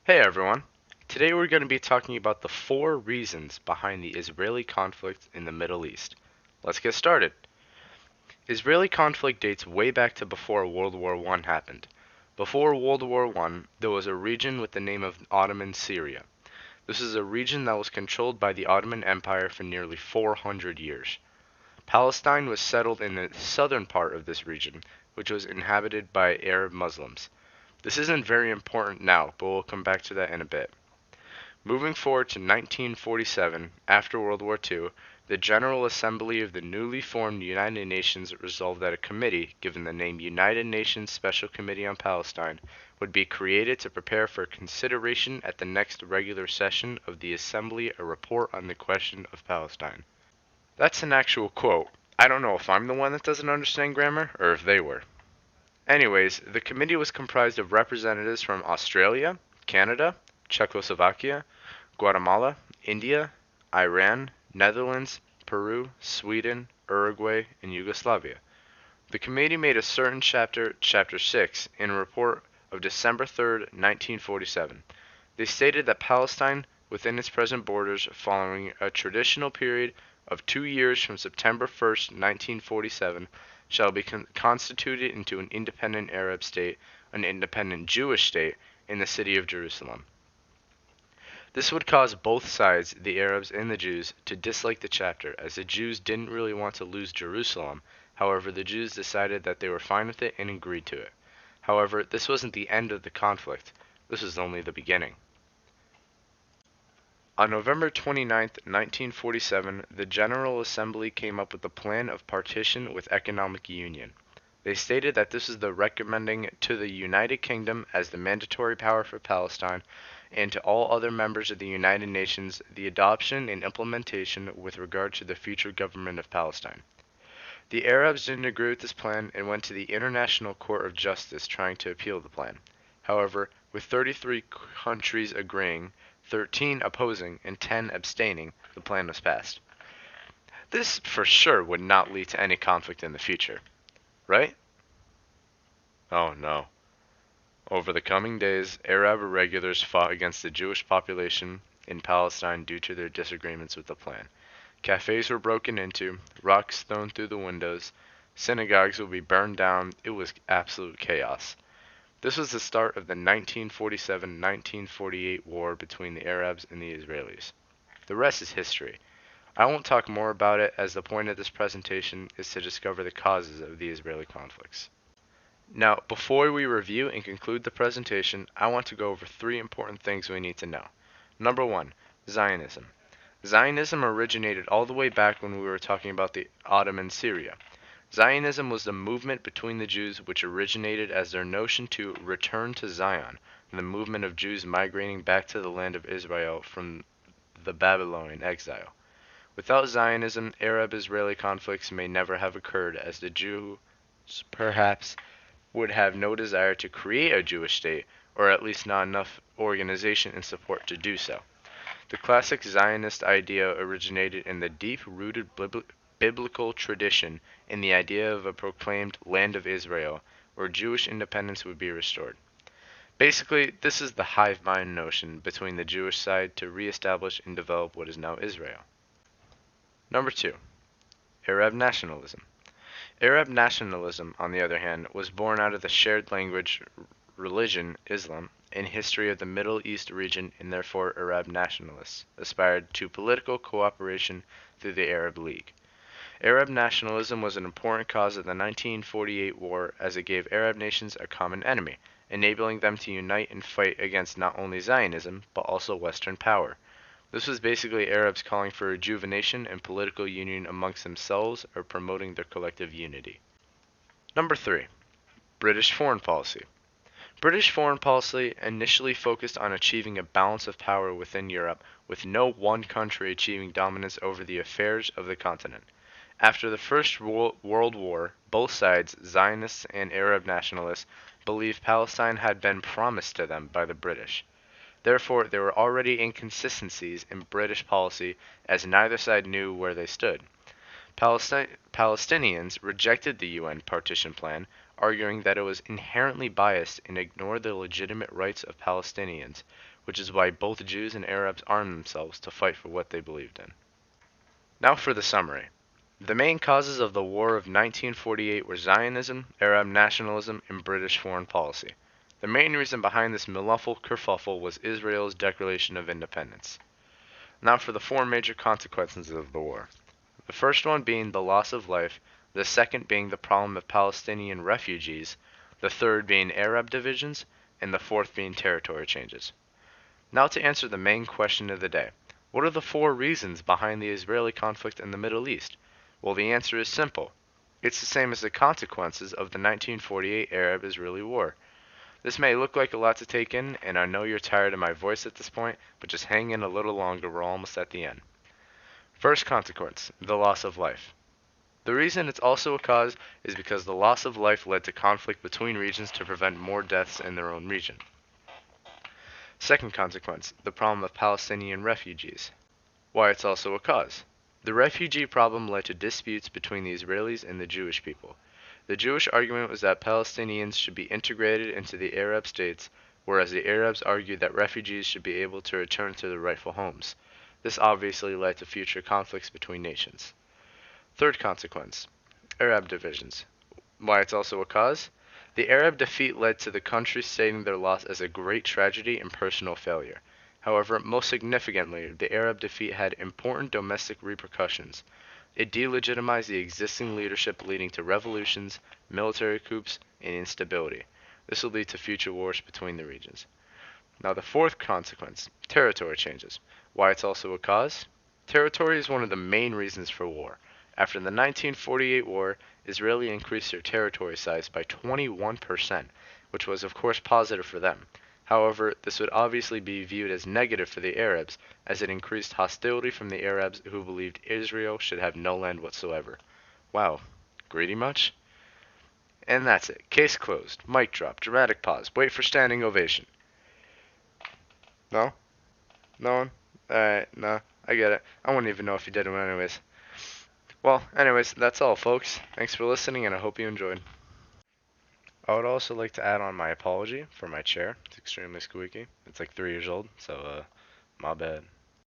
Hey everyone! Today we're going to be talking about the 4 reasons behind the Israeli conflict in the Middle East. Let's get started. Israeli conflict dates way back to before World War I happened. Before World War I, there was a region with the name of Ottoman Syria. This is a region that was controlled by the Ottoman Empire for nearly 400 years. Palestine was settled in the southern part of this region, which was inhabited by Arab Muslims. This isn't very important now, but we'll come back to that in a bit. Moving forward to 1947, after World War II, the General Assembly of the newly formed United Nations resolved that a committee, given the name United Nations Special Committee on Palestine, would be created to prepare for consideration at the next regular session of the Assembly a report on the question of Palestine. That's an actual quote. I don't know if I'm the one that doesn't understand grammar, or if they were. Anyways, the committee was comprised of representatives from Australia, Canada, Czechoslovakia, Guatemala, India, Iran, Netherlands, Peru, Sweden, Uruguay, and Yugoslavia. The committee made a certain Chapter 6, in a report of December 3, 1947. They stated that Palestine, within its present borders, following a traditional period of 2 years from September 1, 1947, shall be constituted into an independent Arab state, an independent Jewish state, in the city of Jerusalem. This would cause both sides, the Arabs and the Jews, to dislike the chapter, as the Jews didn't really want to lose Jerusalem. However, the Jews decided that they were fine with it and agreed to it. However, this wasn't the end of the conflict. This was only the beginning. On November 29, 1947, the General Assembly came up with a plan of partition with economic union. They stated that this is the recommending to the United Kingdom as the mandatory power for Palestine and to all other members of the United Nations the adoption and implementation with regard to the future government of Palestine. The Arabs didn't agree with this plan and went to the International Court of Justice trying to appeal the plan. However, with 33 countries agreeing, 13 opposing, and 10 abstaining, the plan was passed. This for sure would not lead to any conflict in the future, right? Oh no. Over the coming days, Arab irregulars fought against the Jewish population in Palestine due to their disagreements with the plan. Cafes were broken into, rocks thrown through the windows, synagogues would be burned down. It was absolute chaos. This was the start of the 1947-1948 war between the Arabs and the Israelis. The rest is history. I won't talk more about it, as the point of this presentation is to discover the causes of the Israeli conflicts. Now, before we review and conclude the presentation, I want to go over 3 important things we need to know. Number 1, Zionism. Zionism originated all the way back when we were talking about the Ottoman Syria. Zionism was the movement between the Jews which originated as their notion to return to Zion, the movement of Jews migrating back to the land of Israel from the Babylonian exile. Without Zionism, Arab-Israeli conflicts may never have occurred, as the Jews perhaps would have no desire to create a Jewish state, or at least not enough organization and support to do so. The classic Zionist idea originated in the deep-rooted biblical tradition in the idea of a proclaimed land of Israel, where Jewish independence would be restored. Basically, this is the hive mind notion between the Jewish side to re-establish and develop what is now Israel. Number 2, Arab nationalism. Arab nationalism, on the other hand, was born out of the shared language, religion, Islam, and history of the Middle East region, and therefore Arab nationalists aspired to political cooperation through the Arab League. Arab nationalism was an important cause of the 1948 war, as it gave Arab nations a common enemy, enabling them to unite and fight against not only Zionism, but also Western power. This was basically Arabs calling for rejuvenation and political union amongst themselves, or promoting their collective unity. Number 3, British foreign policy. British foreign policy initially focused on achieving a balance of power within Europe, with no one country achieving dominance over the affairs of the continent. After the First World War, both sides, Zionists and Arab nationalists, believed Palestine had been promised to them by the British. Therefore, there were already inconsistencies in British policy, as neither side knew where they stood. Palestinians rejected the UN partition plan, arguing that it was inherently biased and ignored the legitimate rights of Palestinians, which is why both Jews and Arabs armed themselves to fight for what they believed in. Now for the summary. The main causes of the War of 1948 were Zionism, Arab nationalism, and British foreign policy. The main reason behind this malevolent kerfuffle was Israel's Declaration of Independence. Now for the four major consequences of the war. The first one being the loss of life, the second being the problem of Palestinian refugees, the third being Arab divisions, and the fourth being territory changes. Now to answer the main question of the day. What are the four reasons behind the Israeli conflict in the Middle East? Well, the answer is simple. It's the same as the consequences of the 1948 Arab-Israeli War. This may look like a lot to take in, and I know you're tired of my voice at this point, but just hang in a little longer, we're almost at the end. First consequence, the loss of life. The reason it's also a cause is because the loss of life led to conflict between regions to prevent more deaths in their own region. Second consequence, the problem of Palestinian refugees. Why it's also a cause. The refugee problem led to disputes between the Israelis and the Jewish people. The Jewish argument was that Palestinians should be integrated into the Arab states, whereas the Arabs argued that refugees should be able to return to their rightful homes. This obviously led to future conflicts between nations. Third consequence, Arab divisions. Why it's also a cause? The Arab defeat led to the country stating their loss as a great tragedy and personal failure. However, most significantly, the Arab defeat had important domestic repercussions. It delegitimized the existing leadership, leading to revolutions, military coups, and instability. This will lead to future wars between the regions. Now the fourth consequence, territory changes. Why it's also a cause? Territory is one of the main reasons for war. After the 1948 war, Israeli increased their territory size by 21%, which was of course positive for them. However, this would obviously be viewed as negative for the Arabs, as it increased hostility from the Arabs who believed Israel should have no land whatsoever. Wow, greedy much? And that's it. Case closed. Mic drop. Dramatic pause. Wait for standing ovation. No? No one? Alright, no. I get it. I wouldn't even know if you did it anyways. Well, anyways, that's all, folks. Thanks for listening, and I hope you enjoyed. I would also like to add on my apology for my chair. It's extremely squeaky. It's like 3 years old, so, my bad.